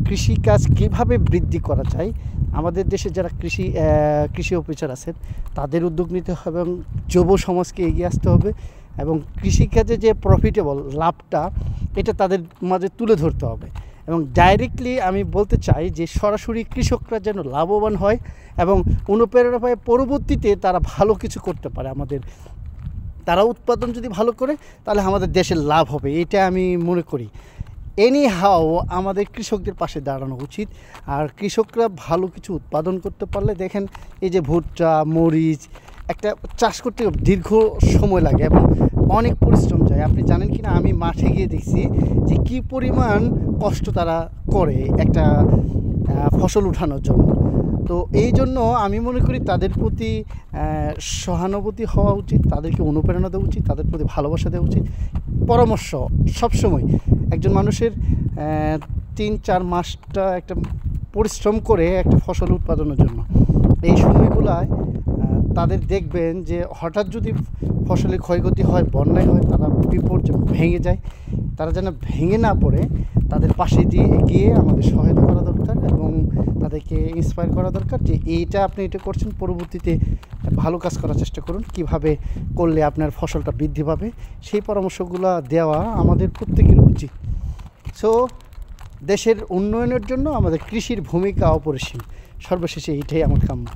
কৃষিকাজ কীভাবে বৃদ্ধি করা যায়, আমাদের দেশে যারা কৃষি অফিসার আছেন তাদের উদ্যোগ নিতে হবে এবং যুব সমাজকে এগিয়ে আসতে হবে এবং কৃষিকাজে যে প্রফিটেবল লাভটা এটা তাদের মাঝে তুলে ধরতে হবে। এবং ডাইরেক্টলি আমি বলতে চাই যে সরাসরি কৃষকরা যেন লাভবান হয় এবং অনুপ্রেরণা পায়, পরবর্তীতে তারা ভালো কিছু করতে পারে। তারা উৎপাদন যদি ভালো করে তাহলে আমাদের দেশের লাভ হবে, এটা আমি মনে করি। এনিহাও আমাদের কৃষকদের পাশে দাঁড়ানো উচিত। আর কৃষকরা ভালো কিছু উৎপাদন করতে পারলে, দেখেন এই যে ভুট্টা, মরিচ, একটা চাষ করতে দীর্ঘ সময় লাগে এবং অনেক পরিশ্রম যায়। আপনি জানেন কি না, আমি মাঠে গিয়ে দেখছি যে কী পরিমাণ কষ্ট তারা করে একটা ফসল উঠানোর জন্য। তো এই জন্য আমি মনে করি তাদের প্রতি সহানুভূতি হওয়া উচিত, তাদেরকে অনুপ্রেরণা দেওয়া উচিত, তাদের প্রতি ভালোবাসা দেওয়া উচিত। পরামর্শ সবসময় একজন মানুষের 3-4 মাসটা একটা পরিশ্রম করে একটা ফসল উৎপাদনের জন্য, এই সময়গুলায় তাদের দেখবেন যে হঠাৎ যদি ফসলের ক্ষয়ক্ষতি হয়, বন্যায় হয়, তারা বিপর্যয় ভেঙে যায়। তারা যেন ভেঙে না পড়ে তাদের পাশে দিয়ে এগিয়ে আমাদের সহায়তা করা দরকার এবং তাদেরকে ইন্সপায়ার করা দরকার যে এইটা আপনি এটা করছেন, পরবর্তীতে ভালো কাজ করার চেষ্টা করুন, কিভাবে করলে আপনার ফসলটা বৃদ্ধি পাবে। সেই পরামর্শগুলো দেওয়া আমাদের প্রত্যেকের উচিত। সো দেশের উন্নয়নের জন্য আমাদের কৃষির ভূমিকা অপরিসীম। সর্বশেষে এইটাই আমার কাম্য।